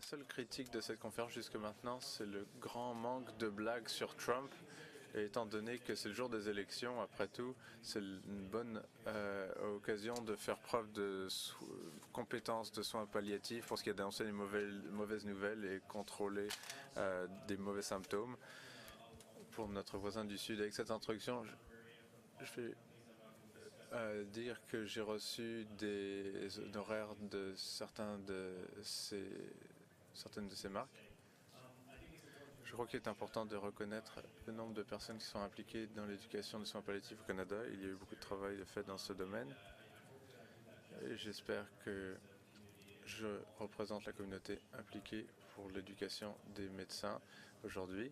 seule critique de cette conférence jusque maintenant, c'est le grand manque de blagues sur Trump. Et étant donné que c'est le jour des élections, après tout, c'est une bonne occasion de faire preuve de compétences de soins palliatifs pour ce qui est d'annoncer les mauvaises nouvelles et contrôler des mauvais symptômes. Pour notre voisin du Sud, avec cette introduction, je vais dire que j'ai reçu des honoraires de certaines de ces marques. Je crois qu'il est important de reconnaître le nombre de personnes qui sont impliquées dans l'éducation des soins palliatifs au Canada. Il y a eu beaucoup de travail fait dans ce domaine et j'espère que je représente la communauté impliquée pour l'éducation des médecins aujourd'hui.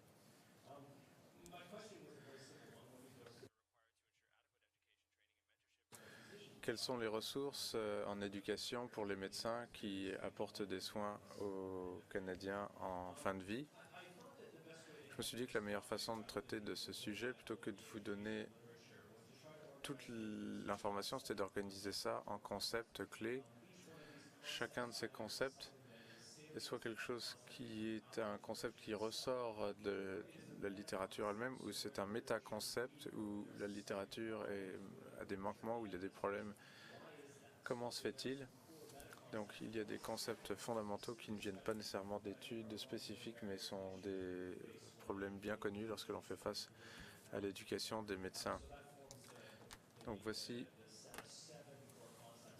Quelles sont les ressources en éducation pour les médecins qui apportent des soins aux Canadiens en fin de vie? Je me suis dit que la meilleure façon de traiter de ce sujet, plutôt que de vous donner toute l'information, c'était d'organiser ça en concepts clés. Chacun de ces concepts est soit quelque chose qui est un concept qui ressort de la littérature elle-même, ou c'est un méta-concept où la littérature a des manquements, où il y a des problèmes. Comment se fait-il? Donc il y a des concepts fondamentaux qui ne viennent pas nécessairement d'études spécifiques, mais sont des problèmes bien connus lorsque l'on fait face à l'éducation des médecins. Donc voici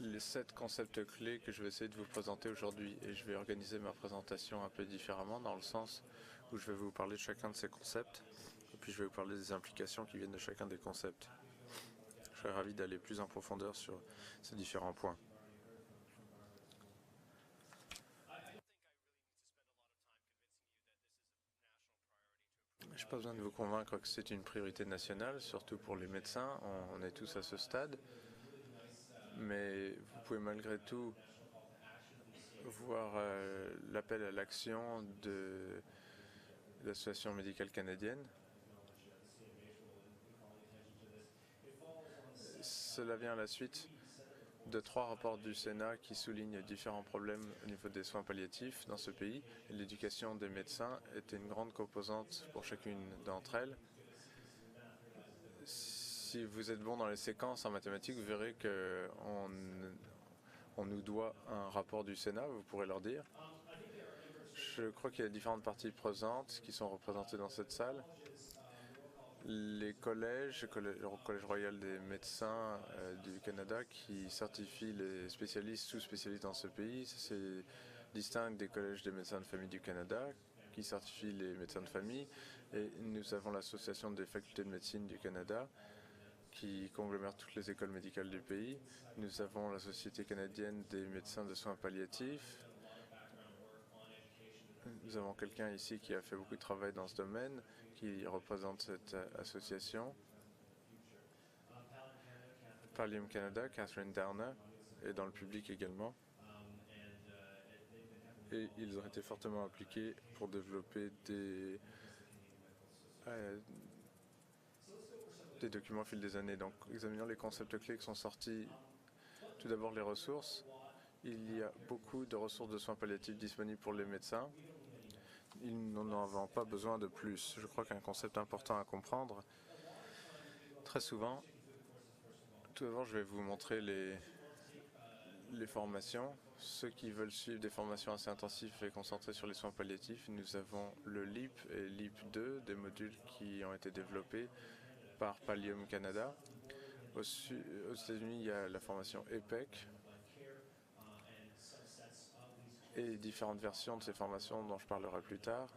les 7 concepts clés que je vais essayer de vous présenter aujourd'hui, et je vais organiser ma présentation un peu différemment dans le sens où je vais vous parler de chacun de ces concepts et puis je vais vous parler des implications qui viennent de chacun des concepts. Je serais ravi d'aller plus en profondeur sur ces différents points. Je n'ai pas besoin de vous convaincre que c'est une priorité nationale, surtout pour les médecins. On est tous à ce stade. Mais vous pouvez malgré tout voir l'appel à l'action de l'Association médicale canadienne. Cela vient à la suite de 3 rapports du Sénat qui soulignent différents problèmes au niveau des soins palliatifs dans ce pays. L'éducation des médecins était une grande composante pour chacune d'entre elles. Si vous êtes bon dans les séquences en mathématiques, vous verrez qu'on nous doit un rapport du Sénat, vous pourrez leur dire. Je crois qu'il y a différentes parties présentes qui sont représentées dans cette salle. Les collèges, le Collège royal des médecins du Canada qui certifie les spécialistes, sous-spécialistes dans ce pays, c'est distinct des collèges des médecins de famille du Canada qui certifie les médecins de famille. Et nous avons l'Association des facultés de médecine du Canada qui conglomère toutes les écoles médicales du pays. Nous avons la Société canadienne des médecins de soins palliatifs. Nous avons quelqu'un ici qui a fait beaucoup de travail dans ce domaine, qui représente cette association. Pallium Canada, Catherine Downer, est dans le public également. Et ils ont été fortement impliqués pour développer des documents au fil des années. Donc, examinons les concepts clés qui sont sortis. Tout d'abord, les ressources. Il y a beaucoup de ressources de soins palliatifs disponibles pour les médecins. Ils n'en ont pas besoin de plus. Je crois qu'un concept important à comprendre, très souvent, tout d'abord, je vais vous montrer les formations. Ceux qui veulent suivre des formations assez intensives et concentrées sur les soins palliatifs, nous avons le LEAP et LEAP 2, des modules qui ont été développés par Pallium Canada. Aux États-Unis, il y a la formation EPEC et différentes versions de ces formations dont je parlerai plus tard.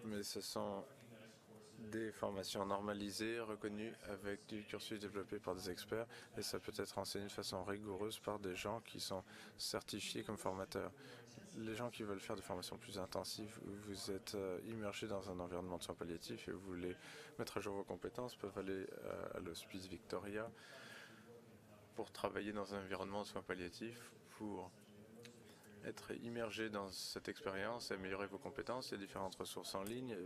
Mais ce sont des formations normalisées, reconnues avec du cursus développé par des experts et ça peut être enseigné de façon rigoureuse par des gens qui sont certifiés comme formateurs. Les gens qui veulent faire des formations plus intensives, vous êtes immergé dans un environnement de soins palliatifs et vous voulez mettre à jour vos compétences, peuvent aller à l'Hospice Victoria pour travailler dans un environnement de soins palliatifs, pour être immergé dans cette expérience et améliorer vos compétences. Il y a différentes ressources en ligne.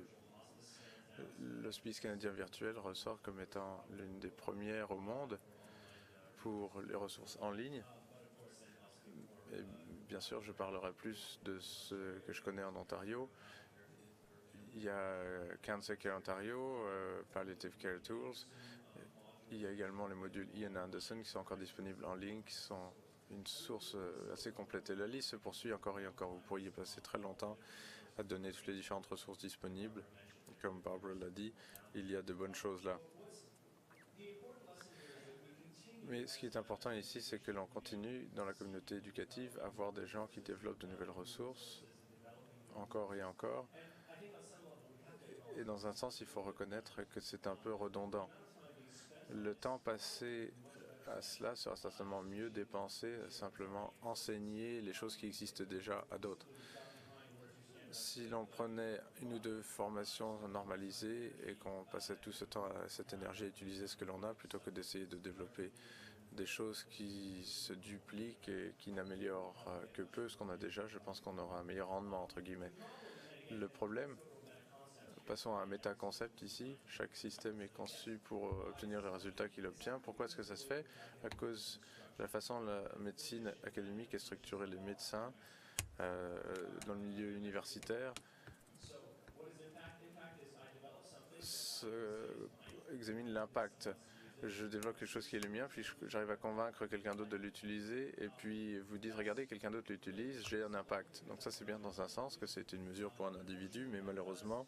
L'Hospice canadien virtuel ressort comme étant l'une des premières au monde pour les ressources en ligne. Et bien bien sûr, je parlerai plus de ce que je connais en Ontario. Il y a Cancer Care Ontario, Palliative Care Tools. Il y a également les modules Ian Anderson qui sont encore disponibles en ligne, qui sont une source assez complète. Et la liste se poursuit encore et encore. Vous pourriez passer très longtemps à donner toutes les différentes ressources disponibles. Comme Barbara l'a dit, il y a de bonnes choses là. Mais ce qui est important ici, c'est que l'on continue dans la communauté éducative à voir des gens qui développent de nouvelles ressources, encore et encore. Et dans un sens, il faut reconnaître que c'est un peu redondant. Le temps passé à cela sera certainement mieux dépensé à simplement enseigner les choses qui existent déjà à d'autres. Si l'on prenait une ou deux formations normalisées et qu'on passait tout ce temps à cette énergie à utiliser ce que l'on a plutôt que d'essayer de développer des choses qui se dupliquent et qui n'améliorent que peu ce qu'on a déjà, je pense qu'on aura un meilleur rendement, entre guillemets. Le problème, passons à un méta-concept ici. Chaque système est conçu pour obtenir le résultat qu'il obtient. Pourquoi est-ce que ça se fait? À cause de la façon dont la médecine académique est structurée. Les médecins dans le milieu universitaire examinent l'impact. Je développe quelque chose qui est le mien, puis j'arrive à convaincre quelqu'un d'autre de l'utiliser, et puis vous dites, regardez, quelqu'un d'autre l'utilise, j'ai un impact. Donc ça, c'est bien dans un sens que c'est une mesure pour un individu, mais malheureusement,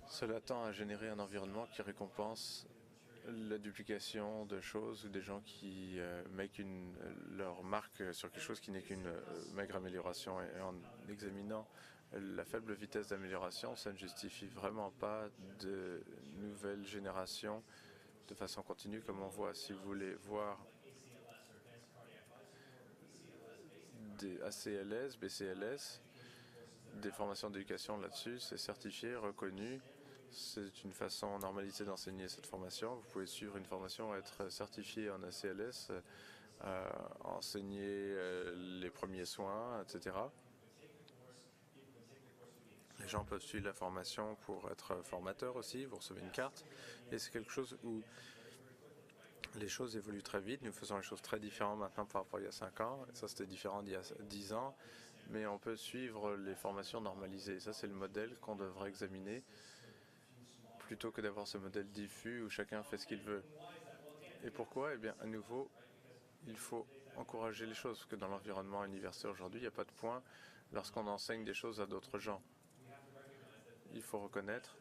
cela tend à générer un environnement qui récompense la duplication de choses ou des gens qui mettent leur marque sur quelque chose qui n'est qu'une maigre amélioration. Et en examinant la faible vitesse d'amélioration, ça ne justifie vraiment pas de nouvelles générations de façon continue comme on voit. Si vous voulez voir des ACLS, BCLS, des formations d'éducation là-dessus, c'est certifié, reconnu. C'est une façon normalisée d'enseigner cette formation. Vous pouvez suivre une formation, être certifié en ACLS, enseigner les premiers soins, etc. Les gens peuvent suivre la formation pour être formateurs aussi. Vous recevez une carte. Et c'est quelque chose où les choses évoluent très vite. Nous faisons les choses très différentes maintenant par rapport à il y a 5 ans. Et ça, c'était différent d'il y a 10 ans. Mais on peut suivre les formations normalisées. Ça, c'est le modèle qu'on devrait examiner plutôt que d'avoir ce modèle diffus où chacun fait ce qu'il veut. Et pourquoi? Eh bien, à nouveau, il faut encourager les choses, parce que dans l'environnement universitaire aujourd'hui, il n'y a pas de point lorsqu'on enseigne des choses à d'autres gens. Il faut reconnaître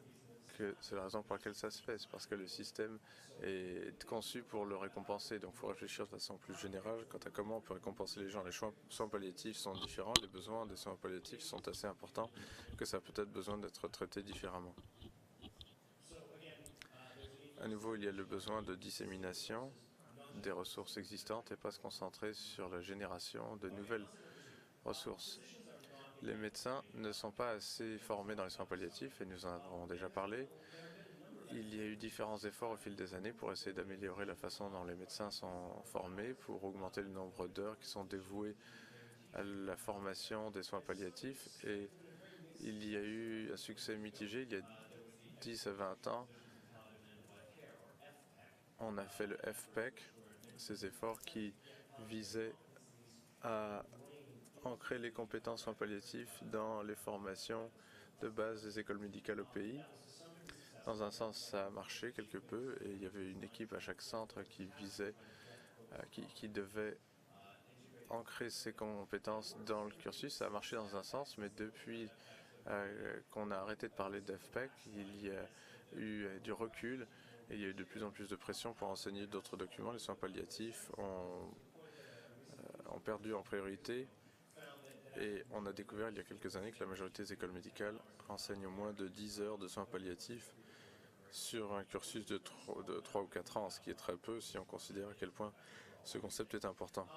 que c'est la raison pour laquelle ça se fait, c'est parce que le système est conçu pour le récompenser. Donc il faut réfléchir de façon plus générale quant à comment on peut récompenser les gens. Les soins palliatifs sont différents, les besoins des soins palliatifs sont assez importants, que ça a peut-être besoin d'être traité différemment. À nouveau, il y a le besoin de dissémination des ressources existantes et pas se concentrer sur la génération de nouvelles ressources. Les médecins ne sont pas assez formés dans les soins palliatifs et nous en avons déjà parlé. Il y a eu différents efforts au fil des années pour essayer d'améliorer la façon dont les médecins sont formés, pour augmenter le nombre d'heures qui sont dévouées à la formation des soins palliatifs. Et il y a eu un succès mitigé il y a 10 à 20 ans. On a fait le FPEC, ces efforts qui visaient à ancrer les compétences soins palliatifs dans les formations de base des écoles médicales au pays. Dans un sens, ça a marché quelque peu et il y avait une équipe à chaque centre qui visait, qui devait ancrer ces compétences dans le cursus. Ça a marché dans un sens, mais depuis qu'on a arrêté de parler d'FPEC, il y a eu du recul et il y a eu de plus en plus de pression pour enseigner d'autres documents. Les soins palliatifs ont perdu en priorité et on a découvert il y a quelques années que la majorité des écoles médicales enseignent au moins de 10 heures de soins palliatifs sur un cursus de 3 ou 4 ans, ce qui est très peu si on considère à quel point ce concept est important.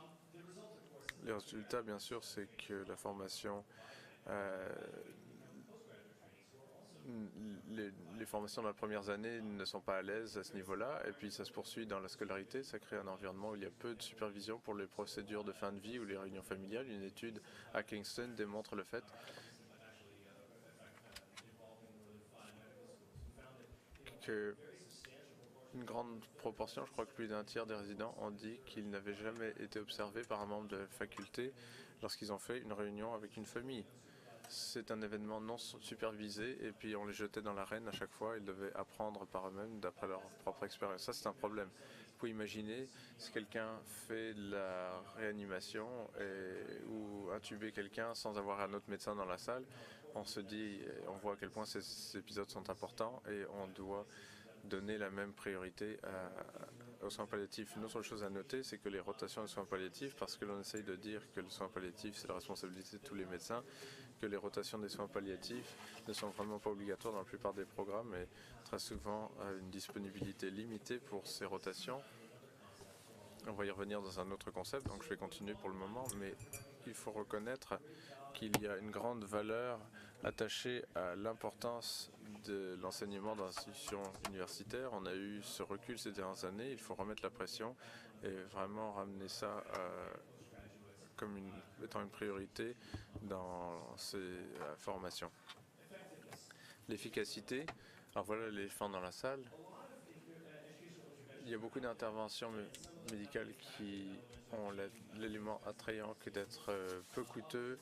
Les résultats, bien sûr, c'est que la formation les formations dans les premières années ne sont pas à l'aise à ce niveau-là, et puis ça se poursuit dans la scolarité, ça crée un environnement où il y a peu de supervision pour les procédures de fin de vie ou les réunions familiales. Une étude à Kingston démontre le fait que Une grande proportion, je crois que plus d'un tiers des résidents ont dit qu'ils n'avaient jamais été observés par un membre de la faculté lorsqu'ils ont fait une réunion avec une famille. C'est un événement non supervisé et puis on les jetait dans l'arène à chaque fois. Ils devaient apprendre par eux-mêmes d'après leur propre expérience. Ça, c'est un problème. Vous pouvez imaginer si quelqu'un fait de la réanimation ou intuber quelqu'un sans avoir un autre médecin dans la salle. On se dit, on voit à quel point ces épisodes sont importants et on doit donner la même priorité aux soins palliatifs. Une autre chose à noter, c'est que les rotations de soins palliatifs, parce que l'on essaye de dire que le soin palliatif, c'est la responsabilité de tous les médecins, que les rotations des soins palliatifs ne sont vraiment pas obligatoires dans la plupart des programmes et très souvent une disponibilité limitée pour ces rotations. On va y revenir dans un autre concept, donc je vais continuer pour le moment, mais il faut reconnaître qu'il y a une grande valeur attachée à l'importance de l'enseignement dans l'institution universitaire. On a eu ce recul ces dernières années, il faut remettre la pression et vraiment ramener ça comme étant une priorité dans ces formations. L'efficacité, alors voilà l'éléphant dans la salle. Il y a beaucoup d'interventions médicales qui ont l'élément attrayant que d'être peu coûteux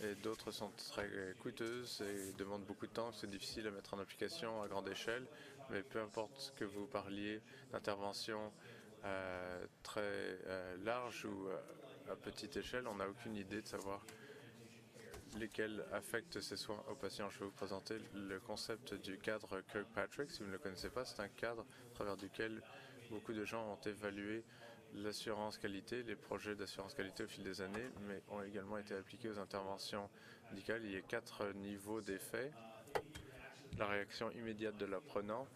et d'autres sont très coûteuses et demandent beaucoup de temps, c'est difficile à mettre en application à grande échelle, mais peu importe que vous parliez d'interventions très larges ou à petite échelle, on n'a aucune idée de savoir lesquels affectent ces soins aux patients. Je vais vous présenter le concept du cadre Kirkpatrick. Si vous ne le connaissez pas, c'est un cadre à travers duquel beaucoup de gens ont évalué l'assurance qualité, les projets d'assurance qualité au fil des années, mais ont également été appliqués aux interventions médicales. Il y a 4 niveaux d'effet. La réaction immédiate de l'apprenant.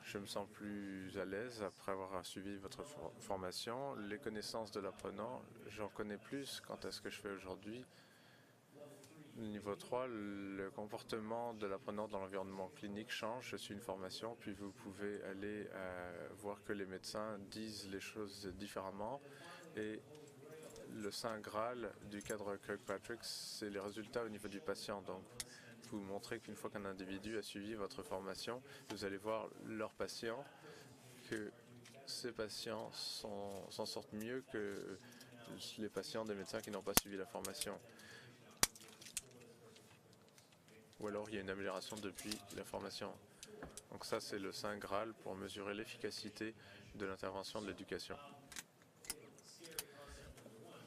Je me sens plus à l'aise après avoir suivi votre formation. Les connaissances de l'apprenant, j'en connais plus quant à ce que je fais aujourd'hui. Niveau 3, le comportement de l'apprenant dans l'environnement clinique change. Je suis une formation, puis vous pouvez aller voir que les médecins disent les choses différemment. Et le Saint Graal du cadre Kirkpatrick, c'est les résultats au niveau du patient. Donc, vous montrez qu'une fois qu'un individu a suivi votre formation, vous allez voir leurs patients, que ces patients s'en sortent mieux que les patients des médecins qui n'ont pas suivi la formation. Ou alors il y a une amélioration depuis la formation. Donc ça, c'est le Saint Graal pour mesurer l'efficacité de l'intervention de l'éducation.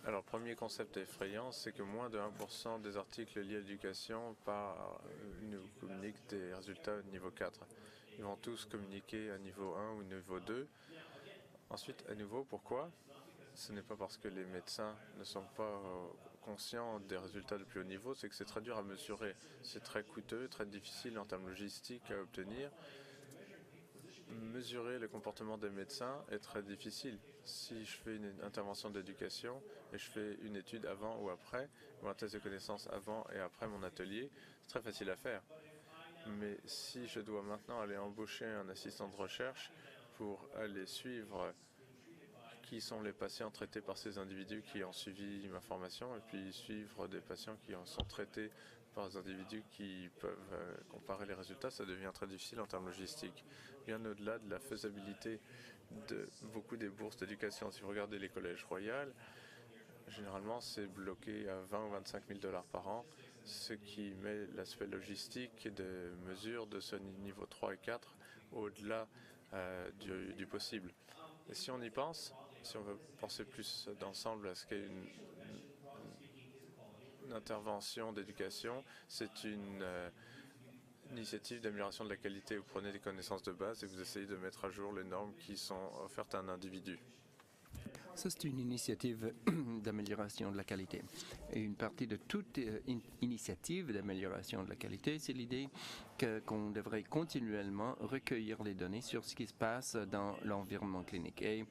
Alors, le premier concept effrayant, c'est que moins de 1% des articles liés à l'éducation nous communiquent des résultats au niveau 4. Ils vont tous communiquer à niveau 1 ou niveau 2. Ensuite, à nouveau, pourquoi? Ce n'est pas parce que les médecins ne sont pas conscients des résultats de plus haut niveau, c'est que c'est très dur à mesurer. C'est très coûteux, très difficile en termes logistiques à obtenir. Mesurer le comportement des médecins est très difficile. Si je fais une intervention d'éducation et je fais une étude avant ou après, ou un test de connaissances avant et après mon atelier, c'est très facile à faire. Mais si je dois maintenant aller embaucher un assistant de recherche pour aller suivre qui sont les patients traités par ces individus qui ont suivi ma formation et puis suivre des patients qui en sont traités par des individus qui peuvent comparer les résultats, ça devient très difficile en termes logistiques. Bien au-delà de la faisabilité de beaucoup des bourses d'éducation. Si vous regardez les collèges royaux, généralement c'est bloqué à 20 ou 25 000 $ par an, ce qui met l'aspect logistique de mesure de ce niveau 3 et 4 au-delà du possible. Et si on y pense, si on veut penser plus d'ensemble à ce qu'est une intervention d'éducation, c'est une initiative d'amélioration de la qualité. Vous prenez des connaissances de base et vous essayez de mettre à jour les normes qui sont offertes à un individu. Ça, c'est une initiative d'amélioration de la qualité. Et une partie de toute initiative d'amélioration de la qualité, c'est l'idée qu'on devrait continuellement recueillir les données sur ce qui se passe dans l'environnement clinique. Et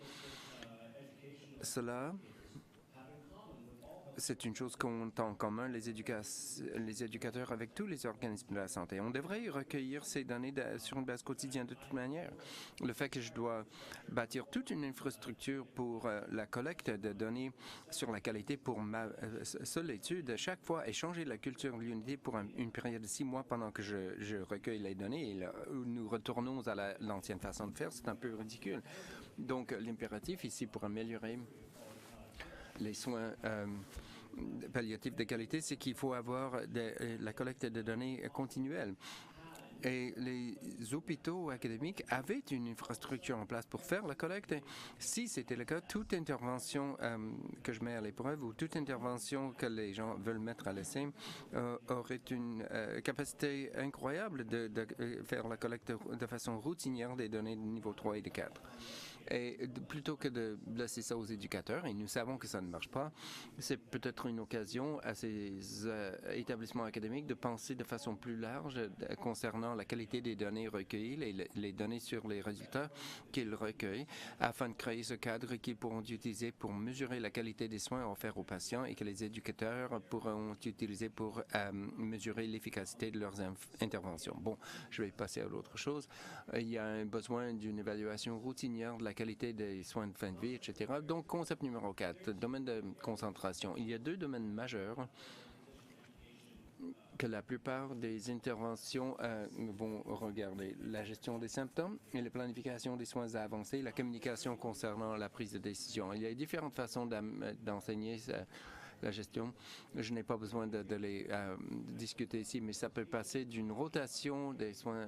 cela c'est une chose qu'ont en commun les éducateurs avec tous les organismes de la santé. On devrait recueillir ces données sur une base quotidienne de toute manière. Le fait que je dois bâtir toute une infrastructure pour la collecte de données sur la qualité pour ma seule étude, chaque fois, et changer la culture de l'unité pour une période de 6 mois pendant que je recueille les données et nous retournons à l'ancienne façon de faire, c'est un peu ridicule. Donc, l'impératif ici pour améliorer les soins palliatifs de qualité, c'est qu'il faut avoir la collecte de données continuelle. Et les hôpitaux académiques avaient une infrastructure en place pour faire la collecte. Si c'était le cas, toute intervention que je mets à l'épreuve ou toute intervention que les gens veulent mettre à l'essai aurait une capacité incroyable de faire la collecte de façon routinière des données de niveau 3 et de 4. Et plutôt que de laisser ça aux éducateurs, et nous savons que ça ne marche pas, c'est peut-être une occasion à ces établissements académiques de penser de façon plus large concernant la qualité des données recueillies, les données sur les résultats qu'ils recueillent, afin de créer ce cadre qu'ils pourront utiliser pour mesurer la qualité des soins offerts aux patients et que les éducateurs pourront utiliser pour mesurer l'efficacité de leurs interventions. Bon, je vais passer à l'autre chose. Il y a un besoin d'une évaluation routinière de la qualité des soins de fin de vie, etc. Donc, concept numéro 4, domaine de concentration. Il y a 2 domaines majeurs que la plupart des interventions vont regarder. La gestion des symptômes et la planification des soins avancés, la communication concernant la prise de décision. Il y a différentes façons d'enseigner la gestion. Je n'ai pas besoin de les discuter ici, mais ça peut passer d'une rotation des soins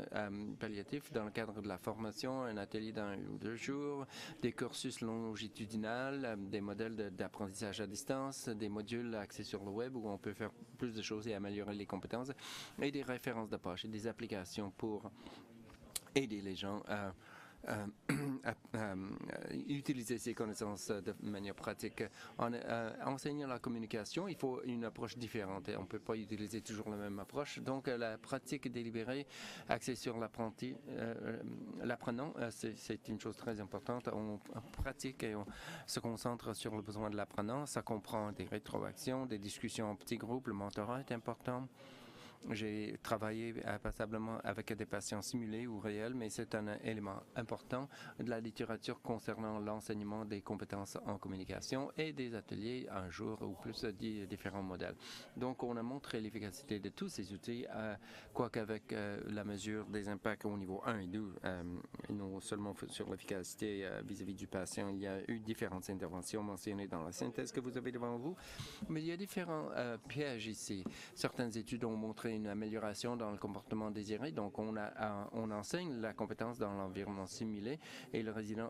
palliatifs dans le cadre de la formation, un atelier d'1 ou 2 jours, des cursus longitudinaux, des modèles d'apprentissage à distance, des modules axés sur le web où on peut faire plus de choses et améliorer les compétences, et des références de poche et des applications pour aider les gens à utiliser ces connaissances de manière pratique. En enseignant la communication, il faut une approche différente et on ne peut pas utiliser toujours la même approche. Donc, la pratique délibérée axée sur l'apprenant, c'est une chose très importante. On pratique et on se concentre sur le besoin de l'apprenant. Ça comprend des rétroactions, des discussions en petits groupes. Le mentorat est important. J'ai travaillé passablement avec des patients simulés ou réels, mais c'est un élément important de la littérature concernant l'enseignement des compétences en communication et des ateliers un jour ou plus de différents modèles. Donc, on a montré l'efficacité de tous ces outils, quoique avec la mesure des impacts au niveau 1 et 2, et non seulement sur l'efficacité vis-à-vis du patient. Il y a eu différentes interventions mentionnées dans la synthèse que vous avez devant vous, mais il y a différents pièges ici. Certaines études ont montré une amélioration dans le comportement désiré. Donc, on enseigne la compétence dans l'environnement simulé et le résident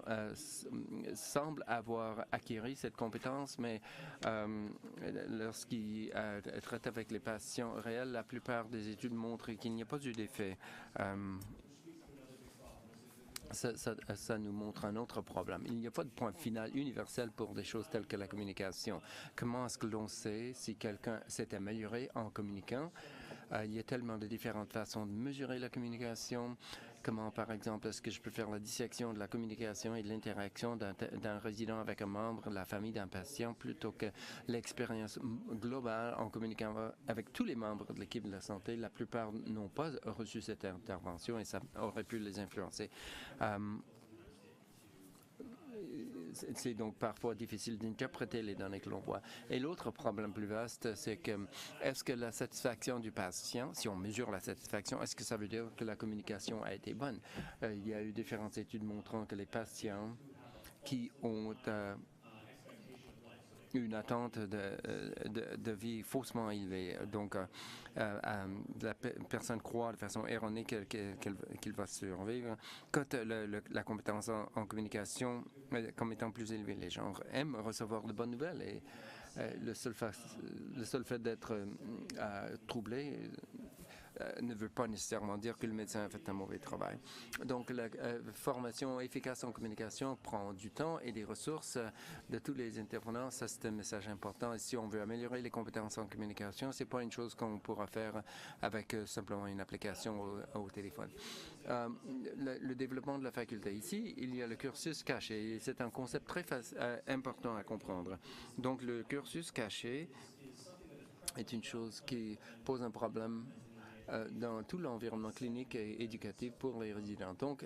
semble avoir acquis cette compétence, mais lorsqu'il traite avec les patients réels, la plupart des études montrent qu'il n'y a pas eu d'effet. Ça nous montre un autre problème. Il n'y a pas de point final universel pour des choses telles que la communication. Comment est-ce que l'on sait si quelqu'un s'est amélioré en communiquant? Il y a tellement de différentes façons de mesurer la communication. Comment, par exemple, est-ce que je peux faire la dissection de la communication et de l'interaction d'un résident avec un membre de la famille d'un patient plutôt que l'expérience globale en communiquant avec tous les membres de l'équipe de la santé? La plupart n'ont pas reçu cette intervention et ça aurait pu les influencer. C'est donc parfois difficile d'interpréter les données que l'on voit. Et l'autre problème plus vaste, c'est que est-ce que la satisfaction du patient, si on mesure la satisfaction, est-ce que ça veut dire que la communication a été bonne? Il y a eu différentes études montrant que les patients qui ont une attente de vie faussement élevée. Donc, la personne croit de façon erronée qu'il va survivre. Quand la compétence en communication comme étant plus élevée, les gens aiment recevoir de bonnes nouvelles et le seul fait d'être troublé ne veut pas nécessairement dire que le médecin a fait un mauvais travail. Donc, la formation efficace en communication prend du temps et des ressources de tous les intervenants. Ça, c'est un message important. Et si on veut améliorer les compétences en communication, c'est pas une chose qu'on pourra faire avec simplement une application au téléphone. Le développement de la faculté. Ici, il y a le cursus caché. C'est un concept très important à comprendre. Donc, le cursus caché est une chose qui pose un problème dans tout l'environnement clinique et éducatif pour les résidents. Donc,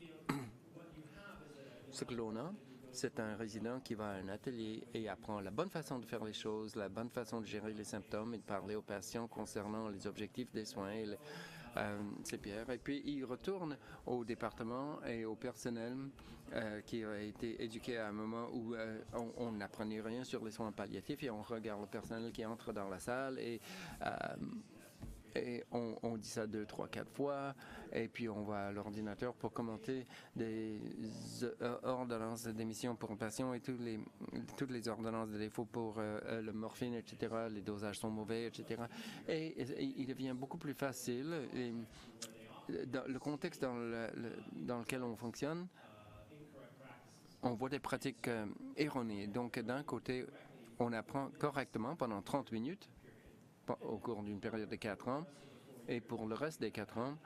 ce que l'on a, c'est un résident qui va à un atelier et apprend la bonne façon de faire les choses, la bonne façon de gérer les symptômes et de parler aux patients concernant les objectifs des soins et CPR. Et puis, il retourne au département et au personnel qui a été éduqué à un moment où on n'apprenait rien sur les soins palliatifs et on regarde le personnel qui entre dans la salle et on dit ça 2, 3, 4 fois, et puis on va à l'ordinateur pour commenter des ordonnances de démission pour un patient et toutes les ordonnances de défaut pour le morphine, etc. Les dosages sont mauvais, etc. Et il devient beaucoup plus facile. Et, dans le contexte dans lequel on fonctionne, on voit des pratiques erronées. Donc, d'un côté, on apprend correctement pendant 30 minutes, au cours d'une période de 4 ans, et pour le reste des 4 ans,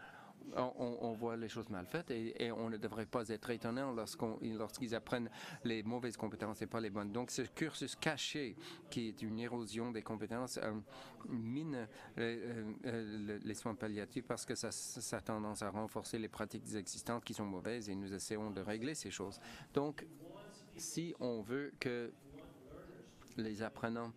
on voit les choses mal faites et on ne devrait pas être étonnant lorsqu'ils apprennent les mauvaises compétences et pas les bonnes. Donc, ce cursus caché, qui est une érosion des compétences, mine les soins palliatifs parce que ça a tendance à renforcer les pratiques existantes qui sont mauvaises et nous essayons de régler ces choses. Donc, si on veut que les apprenants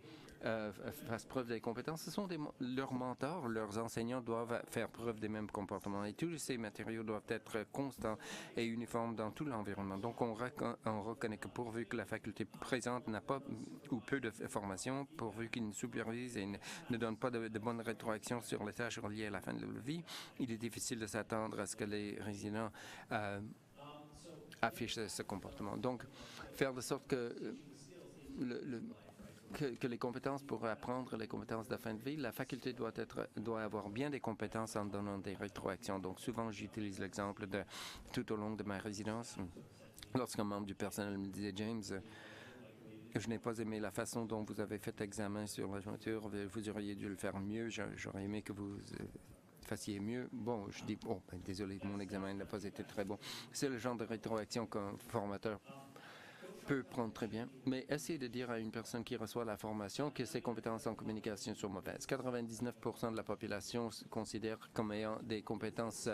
fassent preuve des compétences, ce sont leurs mentors, leurs enseignants doivent faire preuve des mêmes comportements et tous ces matériaux doivent être constants et uniformes dans tout l'environnement. Donc, on reconnaît que pourvu que la faculté présente n'a pas ou peu de formation, pourvu qu'il ne supervise et ne donne pas de bonnes rétroactions sur les tâches reliées à la fin de leur vie, il est difficile de s'attendre à ce que les résidents affichent ce comportement. Donc, faire de sorte que que les compétences pour apprendre les compétences de fin de vie, la faculté doit avoir bien des compétences en donnant des rétroactions. Donc, souvent, j'utilise l'exemple de tout au long de ma résidence. Lorsqu'un membre du personnel me disait, James, je n'ai pas aimé la façon dont vous avez fait l'examen sur la jointure, vous auriez dû le faire mieux, j'aurais aimé que vous fassiez mieux. Bon, je dis, oh, ben, désolé, mon examen n'a pas été très bon. C'est le genre de rétroaction qu'un formateur peut prendre très bien, mais essayez de dire à une personne qui reçoit la formation que ses compétences en communication sont mauvaises. 99% de la population considère comme ayant des compétences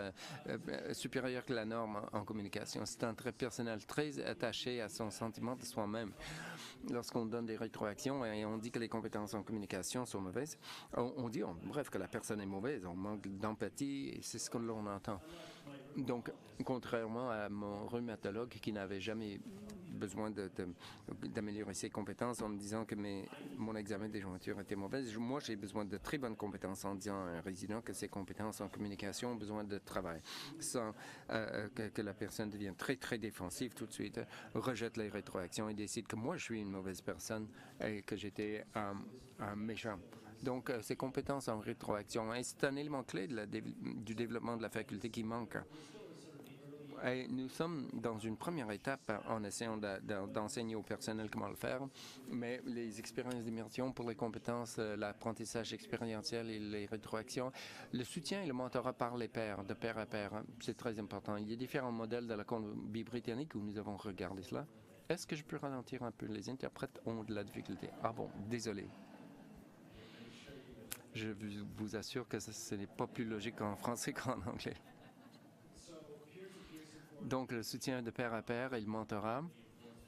supérieures que la norme en communication. C'est un trait personnel très attaché à son sentiment de soi-même. Lorsqu'on donne des rétroactions et on dit que les compétences en communication sont mauvaises, on dit, bref, que la personne est mauvaise, on manque d'empathie, et c'est ce que l'on entend. Donc, contrairement à mon rhumatologue qui n'avait jamais besoin d'améliorer ses compétences en me disant que mon examen des jointures était mauvais. Moi, j'ai besoin de très bonnes compétences en disant à un résident que ses compétences en communication ont besoin de travail, sans que la personne devienne très, très défensive tout de suite, rejette les rétroactions et décide que moi, je suis une mauvaise personne et que j'étais un méchant. Donc, ces compétences en rétroaction, c'est un élément clé du développement de la faculté qui manque. Et nous sommes dans une première étape en essayant d'enseigner au personnel comment le faire, mais les expériences d'immersion pour les compétences, l'apprentissage expérientiel et les rétroactions, le soutien et le mentorat par les pairs, de pair à pair, c'est très important. Il y a différents modèles de la Colombie-Britannique où nous avons regardé cela. Est-ce que je peux ralentir un peu? Les interprètes ont de la difficulté. Ah bon, désolé. Je vous assure que ce n'est pas plus logique en français qu'en anglais. Donc, le soutien de pair à pair et le mentorat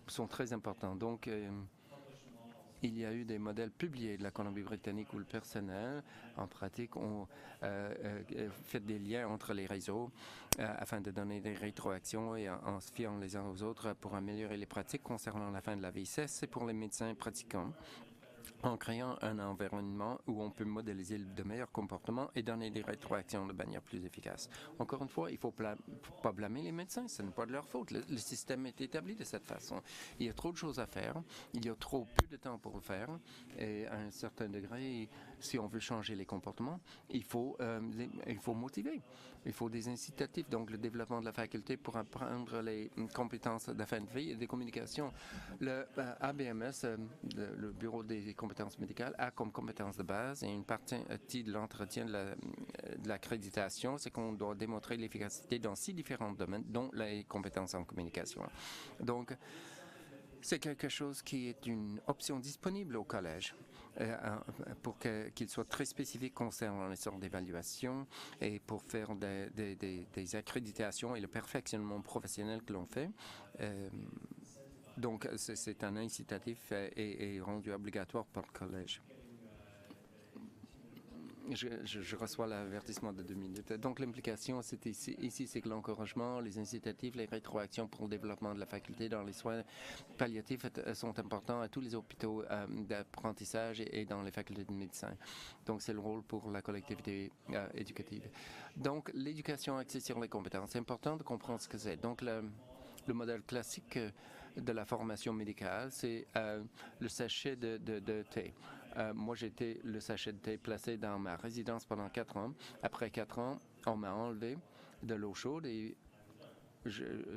sont très importants. Donc, il y a eu des modèles publiés de la Colombie-Britannique où le personnel, en pratique, ont fait des liens entre les réseaux afin de donner des rétroactions et en se fiant les uns aux autres pour améliorer les pratiques concernant la fin de la vie. C'est pour les médecins pratiquants, en créant un environnement où on peut modéliser de meilleurs comportements et donner des rétroactions de manière plus efficace. Encore une fois, il ne faut pas blâmer les médecins, ce n'est pas de leur faute. Le système est établi de cette façon. Il y a trop de choses à faire, il y a trop peu de temps pour le faire, et à un certain degré, Si on veut changer les comportements, il faut motiver. Il faut des incitatifs, donc le développement de la faculté pour apprendre les compétences de la fin de vie et des communications. Le ABMS, le Bureau des compétences médicales, a comme compétence de base et une partie de l'entretien de l'accréditation, c'est qu'on doit démontrer l'efficacité dans 6 différents domaines, dont les compétences en communication. Donc, c'est quelque chose qui est une option disponible au collège pour qu'il soit très spécifique concernant les sortes d'évaluation et pour faire des accréditations et le perfectionnement professionnel que l'on fait. Donc, c'est un incitatif et rendu obligatoire par le collège. Je reçois l'avertissement de 2 minutes. Donc, l'implication, ici, c'est que l'encouragement, les incitatifs, les rétroactions pour le développement de la faculté dans les soins palliatifs sont importants à tous les hôpitaux d'apprentissage et dans les facultés de médecine. Donc, c'est le rôle pour la collectivité éducative. Donc, l'éducation axée sur les compétences, c'est important de comprendre ce que c'est. Donc, le modèle classique de la formation médicale, c'est le sachet de thé. Moi, j'étais le sachet de thé placé dans ma résidence pendant 4 ans. Après 4 ans, on m'a enlevé de l'eau chaude et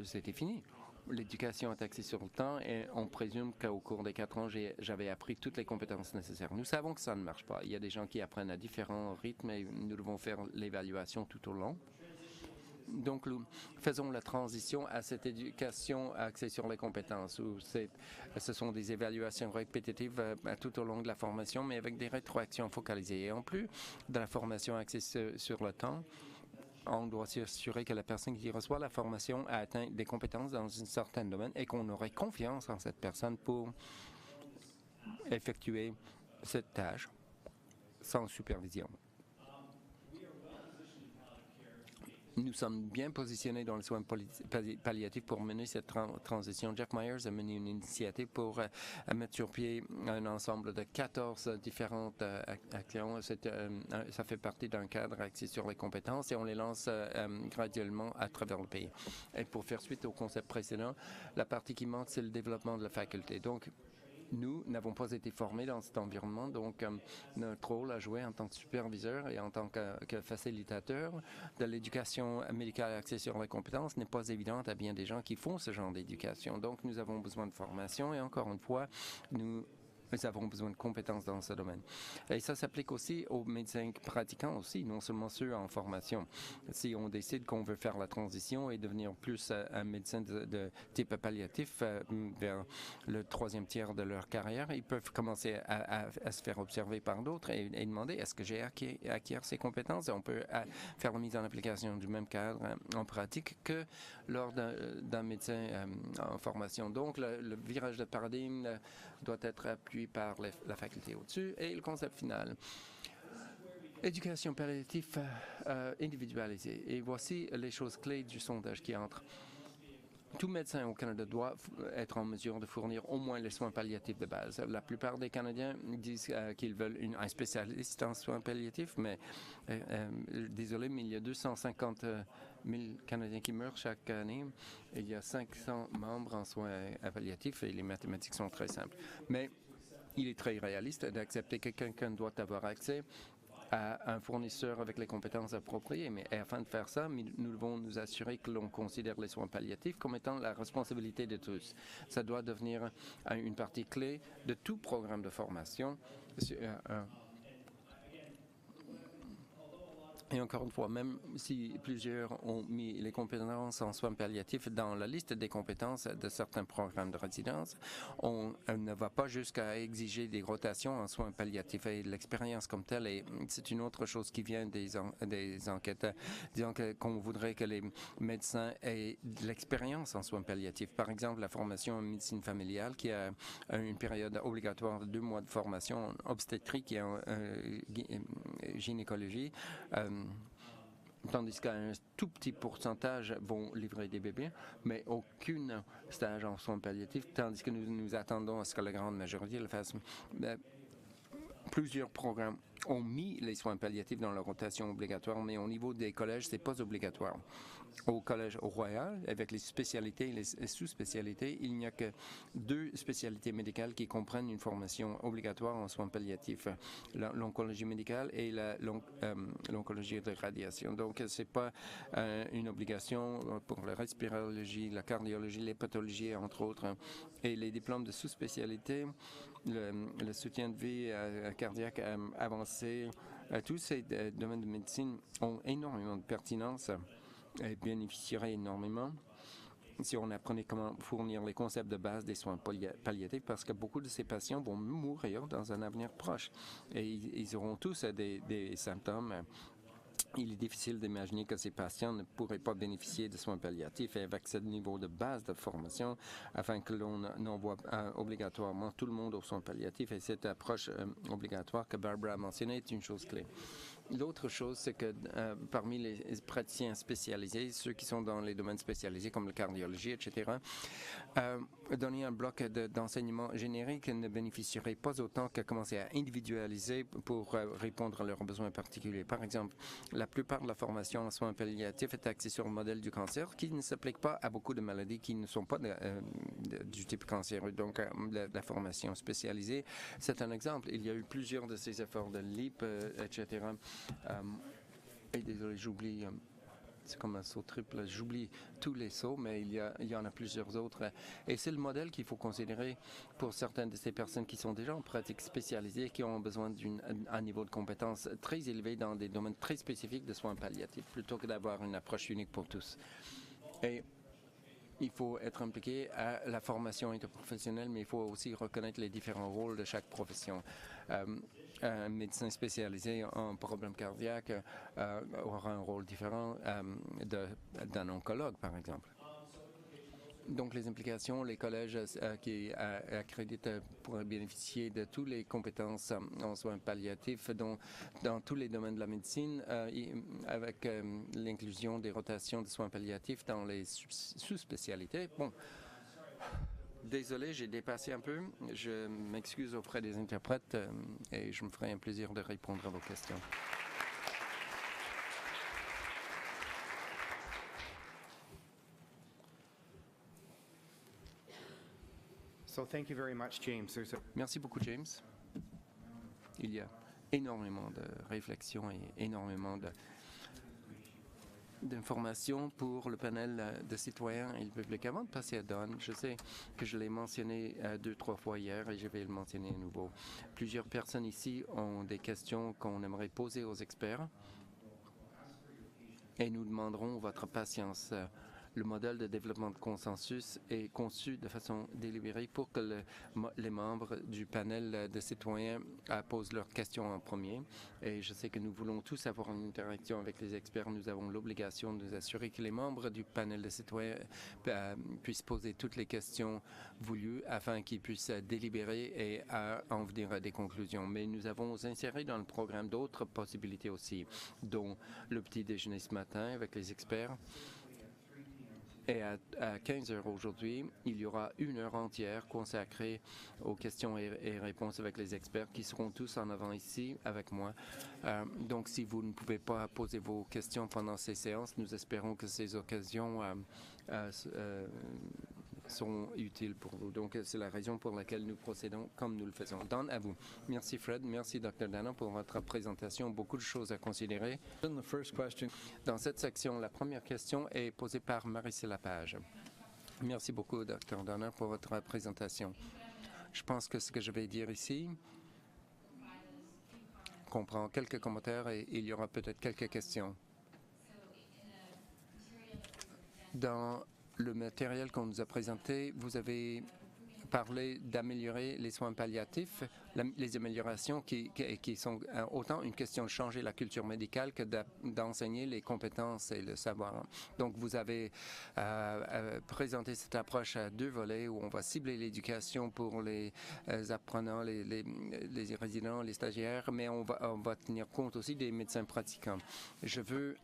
c'était fini. L'éducation est axée sur le temps et on présume qu'au cours des 4 ans, j'avais appris toutes les compétences nécessaires. Nous savons que ça ne marche pas. Il y a des gens qui apprennent à différents rythmes et nous devons faire l'évaluation tout au long. Donc, nous faisons la transition à cette éducation axée sur les compétences, où ce sont des évaluations répétitives tout au long de la formation, mais avec des rétroactions focalisées. Et en plus de la formation axée sur le temps, on doit s'assurer que la personne qui reçoit la formation a atteint des compétences dans un certain domaine et qu'on aurait confiance en cette personne pour effectuer cette tâche sans supervision. Nous sommes bien positionnés dans les soins palliatifs pour mener cette transition. Jeff Myers a mené une initiative pour mettre sur pied un ensemble de 14 différentes actions. Ça fait partie d'un cadre axé sur les compétences et on les lance graduellement à travers le pays. Et pour faire suite au concept précédent, la partie qui manque, c'est le développement de la faculté. Donc, nous n'avons pas été formés dans cet environnement, donc notre rôle à jouer en tant que superviseur et en tant que facilitateur de l'éducation médicale axée sur les compétences n'est pas évidente à bien des gens qui font ce genre d'éducation. Donc, nous avons besoin de formation et encore une fois, nous avons besoin de compétences dans ce domaine. Et ça s'applique aussi aux médecins pratiquants aussi, non seulement ceux en formation. Si on décide qu'on veut faire la transition et devenir plus un médecin de type palliatif vers le 3e tiers de leur carrière, ils peuvent commencer à se faire observer par d'autres et demander est-ce que j'ai acquis ces compétences, et on peut faire la mise en application du même cadre en pratique que lors d'un médecin en formation. Donc, le virage de paradigme doit être appuyé par la faculté au-dessus. Et le concept final, éducation palliative individualisée. Et voici les choses clés du sondage qui entrent. Tout médecin au Canada doit être en mesure de fournir au moins les soins palliatifs de base. La plupart des Canadiens disent qu'ils veulent un spécialiste en soins palliatifs, mais désolé, mais il y a 250 000 Canadiens qui meurent chaque année. Il y a 500 membres en soins palliatifs et les mathématiques sont très simples. Mais il est très réaliste d'accepter que quelqu'un doit avoir accès à un fournisseur avec les compétences appropriées. Mais afin de faire ça, nous devons nous assurer que l'on considère les soins palliatifs comme étant la responsabilité de tous. Ça doit devenir une partie clé de tout programme de formation. Et encore une fois, même si plusieurs ont mis les compétences en soins palliatifs dans la liste des compétences de certains programmes de résidence, on ne va pas jusqu'à exiger des rotations en soins palliatifs. Et l'expérience comme telle, c'est une autre chose qui vient des enquêtes. Disons qu'on voudrait que les médecins aient de l'expérience en soins palliatifs. Par exemple, la formation en médecine familiale qui a une période obligatoire de 2 mois de formation en obstétrique et en gynécologie. Tandis qu'un tout petit pourcentage vont livrer des bébés, mais aucun stage en soins palliatifs, tandis que nous attendons à ce que la grande majorité le fasse. Plusieurs programmes ont mis les soins palliatifs dans leur rotation obligatoire, mais au niveau des collèges, c'est pas obligatoire. Au collège Royal, avec les spécialités et les sous-spécialités, il n'y a que 2 spécialités médicales qui comprennent une formation obligatoire en soins palliatifs, l'oncologie médicale et l'oncologie de radiation. Donc, c'est pas une obligation pour la respirologie, la cardiologie, les pathologies, entre autres. Et les diplômes de sous-spécialité, le soutien de vie cardiaque avancé, tous ces domaines de médecine ont énormément de pertinence et bénéficieraient énormément si on apprenait comment fournir les concepts de base des soins palliatifs, parce que beaucoup de ces patients vont mourir dans un avenir proche et ils auront tous des symptômes. Il est difficile d'imaginer que ces patients ne pourraient pas bénéficier de soins palliatifs et avec ce niveau de base de formation afin que l'on envoie obligatoirement tout le monde aux soins palliatifs, et cette approche obligatoire que Barbara a mentionnée est une chose clé. L'autre chose, c'est que parmi les praticiens spécialisés, ceux qui sont dans les domaines spécialisés comme la cardiologie, etc., donner un bloc d'enseignement générique ne bénéficierait pas autant que commencer à individualiser pour répondre à leurs besoins particuliers. Par exemple, la plupart de la formation en soins palliatifs est axée sur le modèle du cancer qui ne s'applique pas à beaucoup de maladies qui ne sont pas du type cancéreux. Donc, la formation spécialisée, c'est un exemple. Il y a eu plusieurs de ces efforts de LEAP, etc., et désolé, j'oublie, c'est comme un saut triple, j'oublie tous les sauts, mais il y en a plusieurs autres. Et c'est le modèle qu'il faut considérer pour certaines de ces personnes qui sont déjà en pratique spécialisée, qui ont besoin d'un niveau de compétence très élevé dans des domaines très spécifiques de soins palliatifs, plutôt que d'avoir une approche unique pour tous. Et il faut être impliqué à la formation interprofessionnelle, mais il faut aussi reconnaître les différents rôles de chaque profession. Un médecin spécialisé en problèmes cardiaques aura un rôle différent d'un oncologue, par exemple. Donc, les implications, les collèges qui accréditent pourraient bénéficier de toutes les compétences en soins palliatifs dans tous les domaines de la médecine, avec l'inclusion des rotations de soins palliatifs dans les sous-spécialités. Bon, désolé, j'ai dépassé un peu. Je m'excuse auprès des interprètes et je me ferai un plaisir de répondre à vos questions. So thank you very much, James. Merci beaucoup, James. Il y a énormément de réflexions et énormément d'informations pour le panel de citoyens et le public. Avant de passer à Don, je sais que je l'ai mentionné 2-3 fois hier et je vais le mentionner à nouveau. Plusieurs personnes ici ont des questions qu'on aimerait poser aux experts et nous demanderons votre patience. Le modèle de développement de consensus est conçu de façon délibérée pour que les membres du panel de citoyens posent leurs questions en premier. Et je sais que nous voulons tous avoir une interaction avec les experts. Nous avons l'obligation de nous assurer que les membres du panel de citoyens puissent poser toutes les questions voulues afin qu'ils puissent délibérer et en venir à des conclusions. Mais nous avons inséré dans le programme d'autres possibilités aussi, dont le petit déjeuner ce matin avec les experts. Et à 15 heures aujourd'hui, il y aura 1 heure entière consacrée aux questions et réponses avec les experts qui seront tous en avant ici avec moi. Donc, si vous ne pouvez pas poser vos questions pendant ces séances, nous espérons que ces occasions sont utiles pour vous. Donc, c'est la raison pour laquelle nous procédons comme nous le faisons. Don, à vous. Merci Fred, merci Dr. Dana pour votre présentation. Beaucoup de choses à considérer. Dans cette section, la première question est posée par Marie-Cécile Lapage. Merci beaucoup Dr. Dana pour votre présentation. Je pense que ce que je vais dire ici comprend quelques commentaires et il y aura peut-être quelques questions. Dans le matériel qu'on nous a présenté, vous avez parlé d'améliorer les soins palliatifs, les améliorations qui sont autant une question de changer la culture médicale que d'enseigner les compétences et le savoir. Donc, vous avez présenté cette approche à 2 volets où on va cibler l'éducation pour les apprenants, les résidents, les stagiaires, mais on va tenir compte aussi des médecins pratiquants. Je veux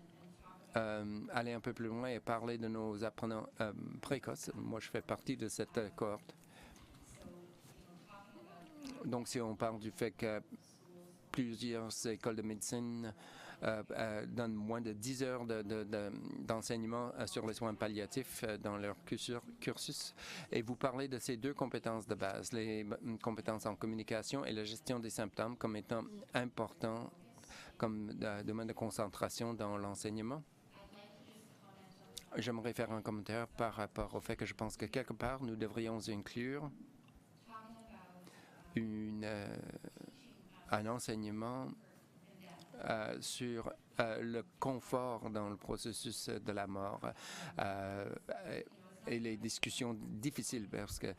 aller un peu plus loin et parler de nos apprenants précoces. Moi, je fais partie de cette cohorte. Donc, si on parle du fait que plusieurs écoles de médecine donnent moins de 10 heures d'enseignement sur les soins palliatifs dans leur cursus. Et vous parlez de ces deux compétences de base, les compétences en communication et la gestion des symptômes comme étant importants comme domaine de concentration dans l'enseignement. J'aimerais faire un commentaire par rapport au fait que je pense que quelque part, nous devrions inclure un enseignement sur le confort dans le processus de la mort et les discussions difficiles parce que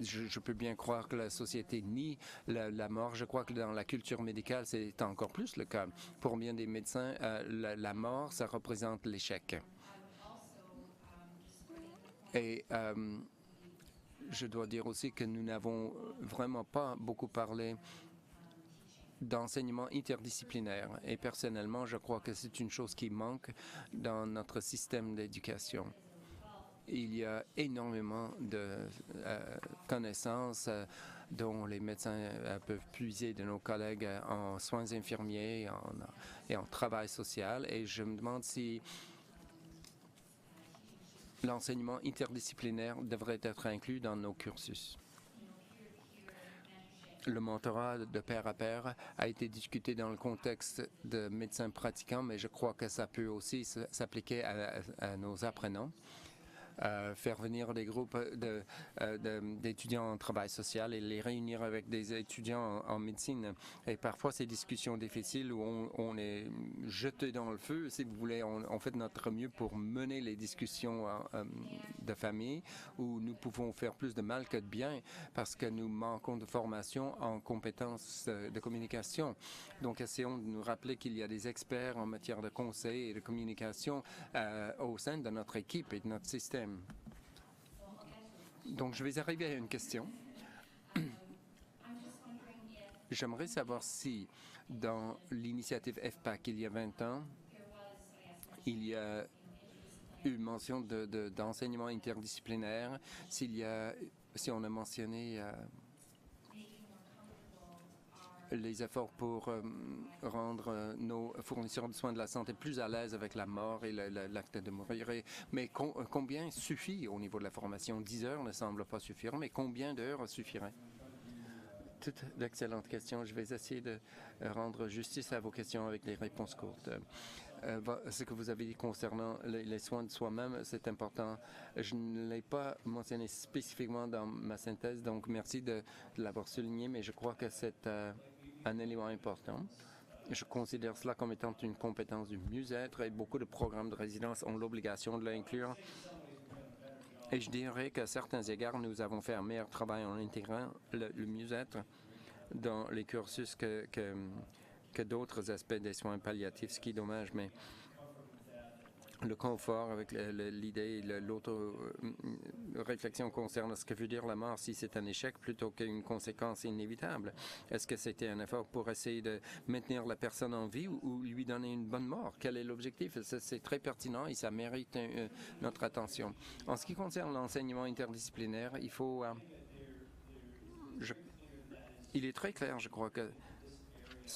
je peux bien croire que la société nie la mort. Je crois que dans la culture médicale, c'est encore plus le cas. Pour bien des médecins, la mort, ça représente l'échec. Et je dois dire aussi que nous n'avons vraiment pas beaucoup parlé d'enseignement interdisciplinaire. Et personnellement, je crois que c'est une chose qui manque dans notre système d'éducation. Il y a énormément de connaissances dont les médecins peuvent puiser de nos collègues en soins infirmiers et en travail social. Et je me demande si l'enseignement interdisciplinaire devrait être inclus dans nos cursus. Le mentorat de pair à pair a été discuté dans le contexte de médecins pratiquants, mais je crois que ça peut aussi s'appliquer à nos apprenants. Faire venir des groupes d'étudiants en travail social et les réunir avec des étudiants en médecine. Et parfois, ces discussions difficiles où on est jeté dans le feu, si vous voulez, on fait de notre mieux pour mener les discussions de famille où nous pouvons faire plus de mal que de bien parce que nous manquons de formation en compétences de communication. Donc, essayons de nous rappeler qu'il y a des experts en matière de conseil et de communication au sein de notre équipe et de notre système. Donc, je vais arriver à une question. J'aimerais savoir si, dans l'initiative FPAC, il y a 20 ans, il y a eu mention d'enseignement interdisciplinaire, si on a mentionné les efforts pour rendre nos fournisseurs de soins de la santé plus à l'aise avec la mort et l'acte de mourir. Mais combien suffit au niveau de la formation? 10 heures ne semble pas suffire, mais combien d'heures suffirait? Toute d'excellentes questions. Je vais essayer de rendre justice à vos questions avec des réponses courtes. Ce que vous avez dit concernant les soins de soi-même, c'est important. Je ne l'ai pas mentionné spécifiquement dans ma synthèse, donc merci de l'avoir souligné, mais je crois que c'est un élément important. Je considère cela comme étant une compétence du mieux-être et beaucoup de programmes de résidence ont l'obligation de l'inclure. Et je dirais qu'à certains égards, nous avons fait un meilleur travail en intégrant le mieux-être dans les cursus que d'autres aspects des soins palliatifs, ce qui est dommage, mais le confort avec l'idée et l'autre réflexion concerne ce que veut dire la mort si c'est un échec plutôt qu'une conséquence inévitable. Est-ce que c'était un effort pour essayer de maintenir la personne en vie ou lui donner une bonne mort? Quel est l'objectif? C'est très pertinent et ça mérite notre attention. En ce qui concerne l'enseignement interdisciplinaire, il est très clair, je crois, que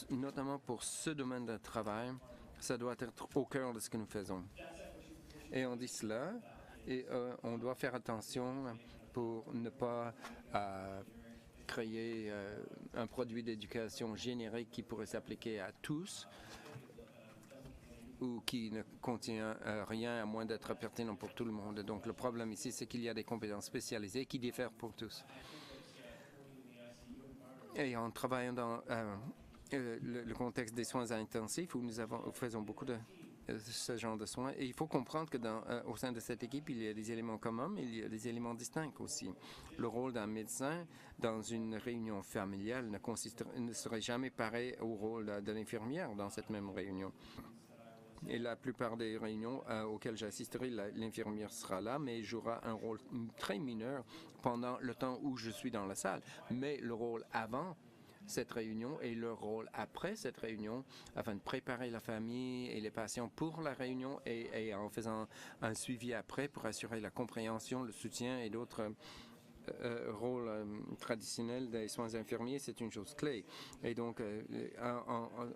notamment pour ce domaine de travail, ça doit être au cœur de ce que nous faisons. Et on dit cela, et on doit faire attention pour ne pas créer un produit d'éducation générique qui pourrait s'appliquer à tous ou qui ne contient rien à moins d'être pertinent pour tout le monde. Donc le problème ici, c'est qu'il y a des compétences spécialisées qui diffèrent pour tous. Et en travaillant dans le contexte des soins intensifs où nous faisons beaucoup de ce genre de soins. Et il faut comprendre que au sein de cette équipe, il y a des éléments communs, mais il y a des éléments distincts aussi. Le rôle d'un médecin dans une réunion familiale ne serait jamais pareil au rôle de l'infirmière dans cette même réunion. Et la plupart des réunions auxquelles j'assisterai, l'infirmière sera là, mais jouera un rôle très mineur pendant le temps où je suis dans la salle. Mais le rôle avant cette réunion et le rôle après cette réunion afin de préparer la famille et les patients pour la réunion et en faisant un suivi après pour assurer la compréhension, le soutien et d'autres rôle traditionnel des soins infirmiers, c'est une chose clé. Et donc,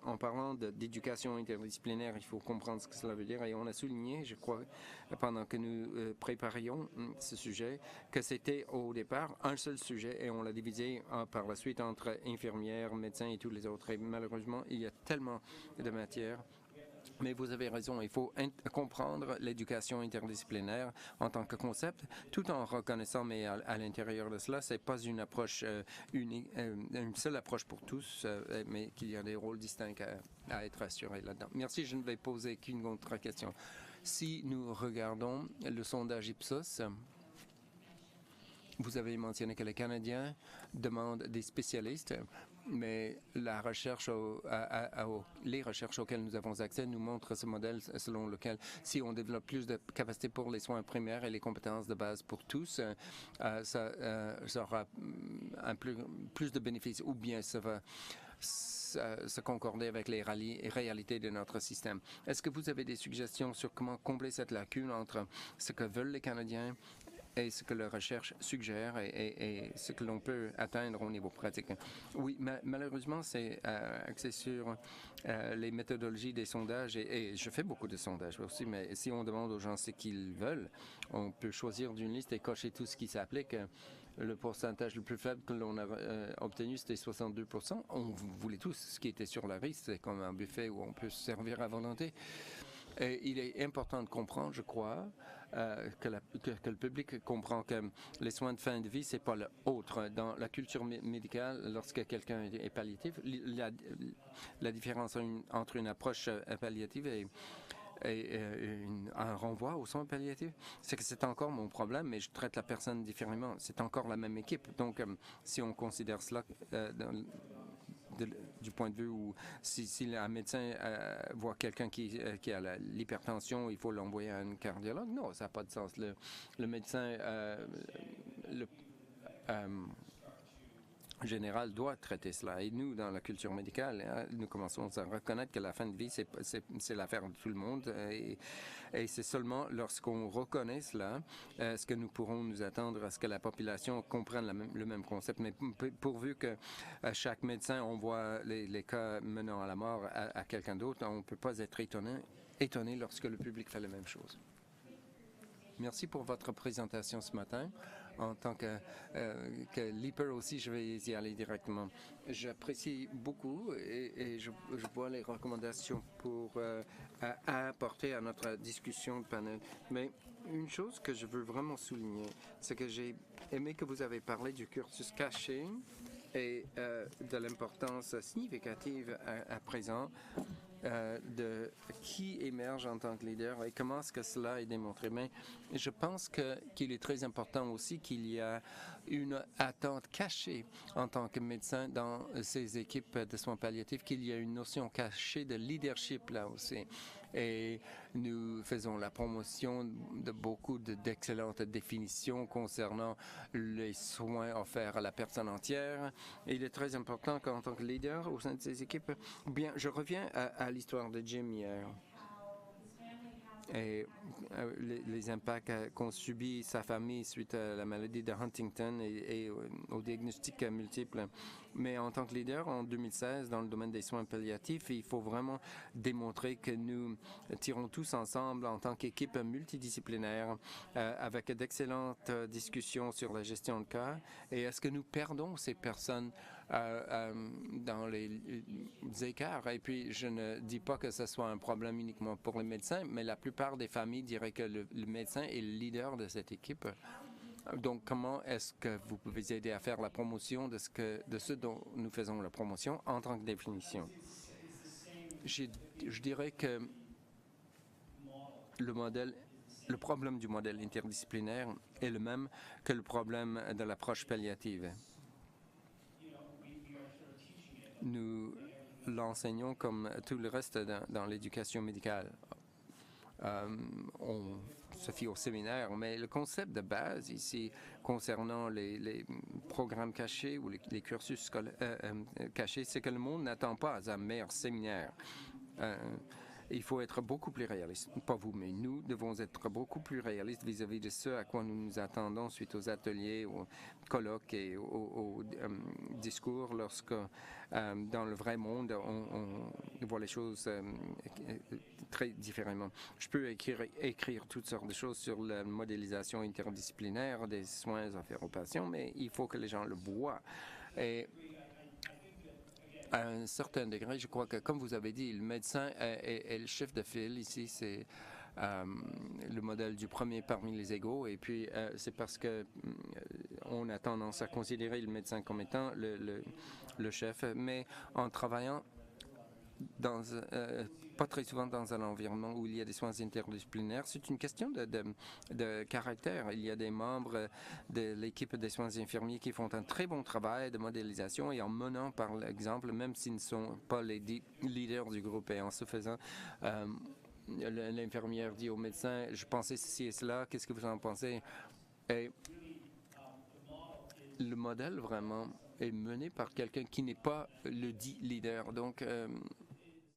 en parlant d'éducation interdisciplinaire, il faut comprendre ce que cela veut dire. Et on a souligné, je crois, pendant que nous préparions ce sujet, que c'était au départ un seul sujet et on l'a divisé par la suite entre infirmières, médecins et tous les autres. Et malheureusement, il y a tellement de matière. Mais vous avez raison, il faut comprendre l'éducation interdisciplinaire en tant que concept, tout en reconnaissant, mais à l'intérieur de cela, c'est pas une approche unique, une seule approche pour tous, mais qu'il y a des rôles distincts à être assurés là-dedans. Merci, je ne vais poser qu'une autre question. Si nous regardons le sondage Ipsos, vous avez mentionné que les Canadiens demandent des spécialistes, mais la recherche les recherches auxquelles nous avons accès nous montrent ce modèle selon lequel si on développe plus de capacités pour les soins primaires et les compétences de base pour tous, ça aura plus de bénéfices ou bien ça va se concorder avec les réalités de notre système. Est-ce que vous avez des suggestions sur comment combler cette lacune entre ce que veulent les Canadiens et ce que la recherche suggère et ce que l'on peut atteindre au niveau pratique? Oui, malheureusement, c'est axé sur les méthodologies des sondages et je fais beaucoup de sondages aussi, mais si on demande aux gens ce qu'ils veulent, on peut choisir d'une liste et cocher tout ce qui s'applique. Le pourcentage le plus faible que l'on a obtenu, c'était 62%. On voulait tous ce qui était sur la liste, c'est comme un buffet où on peut se servir à volonté. Et il est important de comprendre, je crois, que le public comprend que les soins de fin de vie, c'est pas l'autre. Dans la culture médicale, lorsque quelqu'un est palliatif, la différence entre une approche palliative et un renvoi aux soins palliatifs, c'est que c'est encore mon problème, mais je traite la personne différemment. C'est encore la même équipe. Donc, si on considère cela du point de vue où si un médecin voit quelqu'un qui a l'hypertension, il faut l'envoyer à un cardiologue, non, ça n'a pas de sens. Le médecin général doit traiter cela. Et nous, dans la culture médicale, nous commençons à reconnaître que la fin de vie, c'est l'affaire de tout le monde. Et c'est seulement lorsqu'on reconnaît cela, est-ce que nous pourrons nous attendre à ce que la population comprenne le même concept. Mais pourvu que chaque médecin envoie les cas menant à la mort à quelqu'un d'autre, on ne peut pas être étonné lorsque le public fait la même chose. Merci pour votre présentation ce matin. En tant que leaper aussi, je vais y aller directement. J'apprécie beaucoup et je vois les recommandations pour apporter à notre discussion de panel. Mais une chose que je veux vraiment souligner, c'est que j'ai aimé que vous avez parlé du cursus caché et de l'importance significative à présent de qui émerge en tant que leader et comment est-ce que cela est démontré. Mais je pense qu'il est très important aussi qu'il y a une attente cachée en tant que médecin dans ces équipes de soins palliatifs, qu'il y a une notion cachée de leadership là aussi. Et nous faisons la promotion de beaucoup d'excellentes définitions concernant les soins offerts à la personne entière. Et il est très important qu'en tant que leader au sein de ces équipes, bien, je reviens à l'histoire de Jim hier. Et les impacts qu'ont subis sa famille suite à la maladie de Huntington et au diagnostic multiple. Mais en tant que leader, en 2016, dans le domaine des soins palliatifs, il faut vraiment démontrer que nous tirons tous ensemble en tant qu'équipe multidisciplinaire avec d'excellentes discussions sur la gestion de cas. Et est-ce que nous perdons ces personnes dans les écarts? Et puis, je ne dis pas que ce soit un problème uniquement pour les médecins, mais la plupart des familles diraient que le médecin est le leader de cette équipe. Donc, comment est-ce que vous pouvez aider à faire la promotion de ce dont nous faisons la promotion en tant que définition? Je dirais que le problème du modèle interdisciplinaire est le même que le problème de l'approche palliative. Nous l'enseignons comme tout le reste dans l'éducation médicale. On se fie au séminaire, mais le concept de base ici concernant les programmes cachés ou les cursus cachés, c'est que le monde n'attend pas un meilleur séminaire. il faut être beaucoup plus réaliste. Pas vous, mais nous devons être beaucoup plus réalistes vis-à-vis de ce à quoi nous nous attendons suite aux ateliers, aux colloques et aux discours lorsque, dans le vrai monde, on voit les choses très différemment. Je peux écrire toutes sortes de choses sur la modélisation interdisciplinaire des soins offerts aux patients, mais il faut que les gens le voient. Et à un certain degré, je crois que, comme vous avez dit, le médecin est le chef de file. Ici, c'est le modèle du premier parmi les égaux. Et puis, c'est parce que on a tendance à considérer le médecin comme étant le chef. Mais en travaillant pas très souvent dans un environnement où il y a des soins interdisciplinaires, c'est une question de caractère. Il y a des membres de l'équipe des soins infirmiers qui font un très bon travail de modélisation et en menant par l'exemple, même s'ils ne sont pas les leaders du groupe. Et en ce faisant, l'infirmière dit au médecin, je pensais ceci et cela, qu'est-ce que vous en pensez? Et le modèle vraiment est mené par quelqu'un qui n'est pas le dit leader. Donc,